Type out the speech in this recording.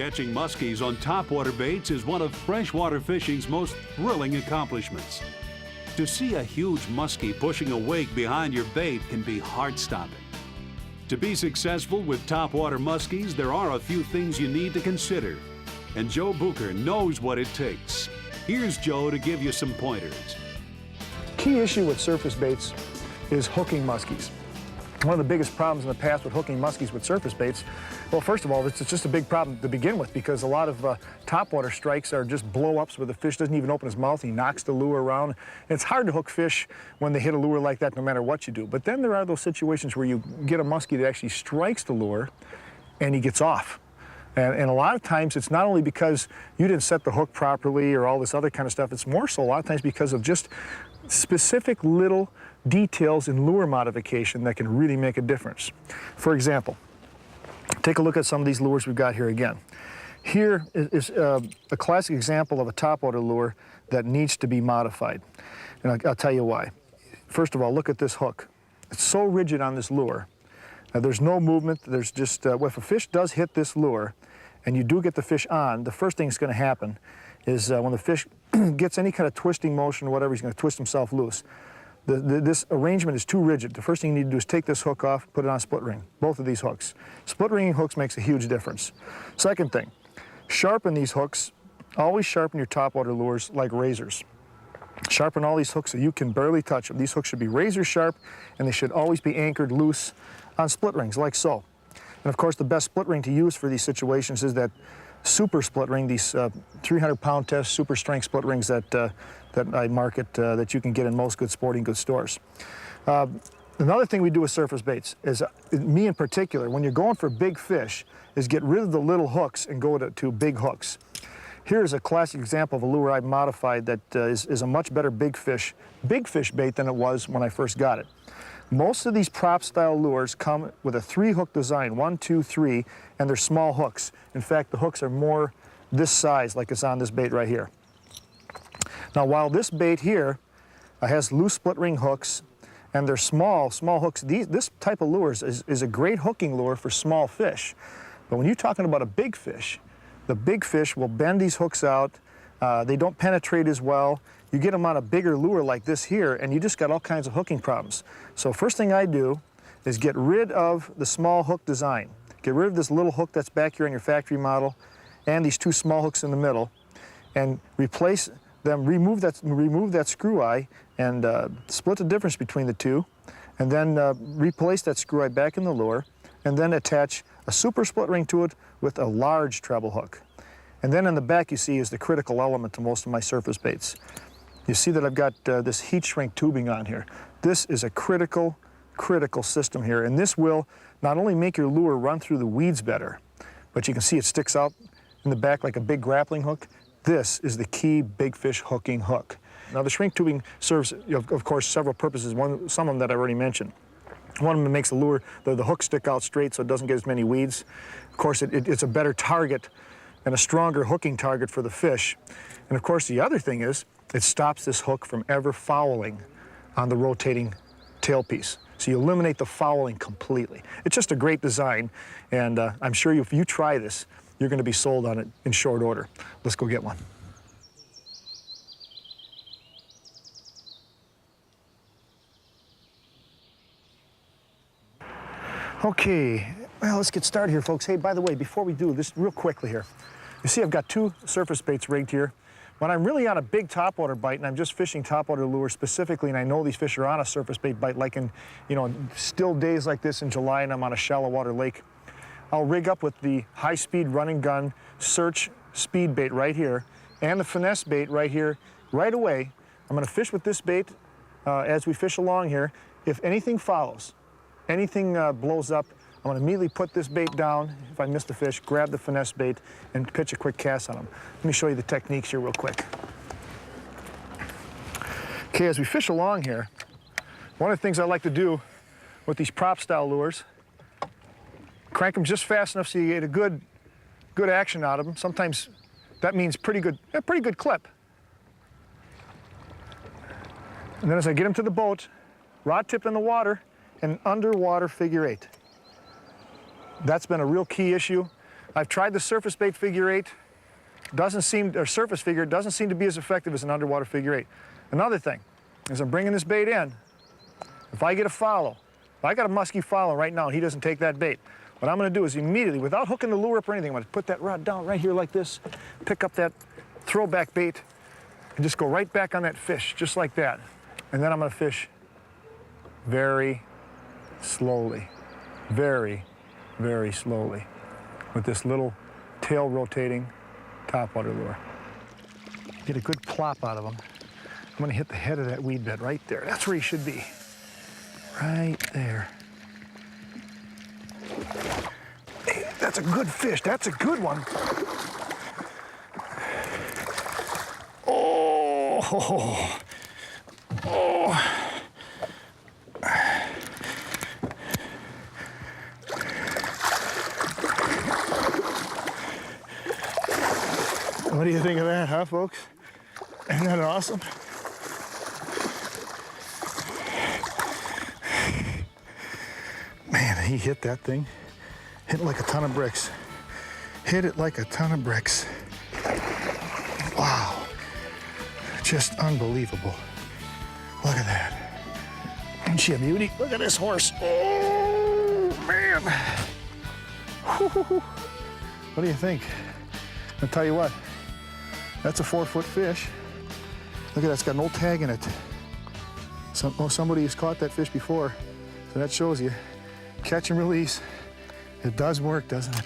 Catching muskies on topwater baits is one of freshwater fishing's most thrilling accomplishments. To see a huge muskie pushing a wake behind your bait can be heart-stopping. To be successful with topwater muskies, there are a few things you need to consider, and Joe Bucher knows what it takes. Here's Joe to give you some pointers. Key issue with surface baits is hooking muskies. One of the biggest problems in the past with hooking muskies with surface baits, well, first of all, it's just a big problem to begin with because a lot of topwater strikes are just blow-ups where the fish doesn't even open his mouth, he knocks the lure around. And it's hard to hook fish when they hit a lure like that no matter what you do. But then there are those situations where you get a muskie that actually strikes the lure and he gets off. And a lot of times it's not only because you didn't set the hook properly or all this other kind of stuff, it's more so a lot of times because of just specific little details in lure modification that can really make a difference. For example, take a look at some of these lures we've got here again. Here is a classic example of a topwater lure that needs to be modified. And I'll tell you why. First of all, look at this hook. It's so rigid on this lure. There's no movement. There's just, if a fish does hit this lure and you do get the fish on, the first thing that's going to happen is when the fish gets any kind of twisting motion or whatever, he's going to twist himself loose. This arrangement is too rigid. The first thing you need to do is take this hook off, put it on a split ring, both of these hooks. Split ringing hooks makes a huge difference. Second thing, sharpen these hooks. Always sharpen your topwater lures like razors. Sharpen all these hooks so you can barely touch them. These hooks should be razor sharp and they should always be anchored loose on split rings like so. And of course the best split ring to use for these situations is that super split ring, these 300-pound test super strength split rings that I market that you can get in most good sporting goods stores. Another thing we do with surface baits is, me in particular, when you're going for big fish, is get rid of the little hooks and go to big hooks. Here's a classic example of a lure I've modified that is a much better big fish bait than it was when I first got it. Most of these prop style lures come with a 3-hook design, 1, 2, 3, and they're small hooks. In fact, the hooks are more this size, like it's on this bait right here. Now, while this bait here has loose split ring hooks, and they're small hooks, this type of lure is a great hooking lure for small fish. But when you're talking about a big fish, the big fish will bend these hooks out. They don't penetrate as well. You get them on a bigger lure like this here, and you just got all kinds of hooking problems. So first thing I do is get rid of the small hook design. Get rid of this little hook that's back here on your factory model and these 2 small hooks in the middle, and replace them, remove that screw eye and split the difference between the two, and then replace that screw eye back in the lure, and then attach a super split ring to it with a large treble hook. And then in the back you see is the critical element to most of my surface baits. You see that I've got this heat shrink tubing on here. This is a critical system here, and this will not only make your lure run through the weeds better, but you can see it sticks out in the back like a big grappling hook. This is the key big fish hooking hook. Now the shrink tubing serves, of course, several purposes. Some of them that I already mentioned. One of them makes the lure, the hook stick out straight so it doesn't get as many weeds. Of course, it's a better target and a stronger hooking target for the fish. And of course, the other thing is, it stops this hook from ever fouling on the rotating tailpiece. So you eliminate the fouling completely. It's just a great design, and I'm sure if you try this, you're going to be sold on it in short order. Let's go get one. Okay, well, let's get started here, folks. Hey, by the way, before we do this, real quickly here, you see I've got 2 surface baits rigged here. When I'm really on a big topwater bite and I'm just fishing topwater lures specifically, and I know these fish are on a surface bait bite, like in, still days like this in July and I'm on a shallow water lake, I'll rig up with the high-speed run and gun search speed bait right here and the finesse bait right here. Right away, I'm going to fish with this bait as we fish along here. If anything follows, anything blows up, I'm going to immediately put this bait down. If I miss the fish, grab the finesse bait and pitch a quick cast on them. Let me show you the techniques here real quick. Okay, as we fish along here, one of the things I like to do with these prop style lures, crank them just fast enough so you get a good action out of them. Sometimes that means a pretty good clip. And then as I get them to the boat, rod tip in the water and underwater figure 8. That's been a real key issue. I've tried the surface bait figure eight. Surface figure doesn't seem to be as effective as an underwater figure eight. Another thing, as I'm bringing this bait in, if I get a follow, if I got a muskie follow right now and he doesn't take that bait, what I'm gonna do is immediately, without hooking the lure up or anything, I'm gonna put that rod down right here like this, pick up that throwback bait, and just go right back on that fish, just like that. And then I'm gonna fish very slowly, very, very slowly with this little tail rotating topwater lure. Get a good plop out of him. I'm gonna hit the head of that weed bed right there. That's where he should be. Right there. Hey, that's a good fish. That's a good one. Oh. Oh. What do you think of that, huh, folks? Isn't that awesome? Man, he hit that thing. Hit it like a ton of bricks. Hit it like a ton of bricks. Wow. Just unbelievable. Look at that. Isn't she a beauty? Look at this horse. Oh, man. What do you think? I'll tell you what. That's a 4-foot fish. Look at that, it's got an old tag in it. Somebody has caught that fish before, so that shows you. Catch and release. It does work, doesn't it?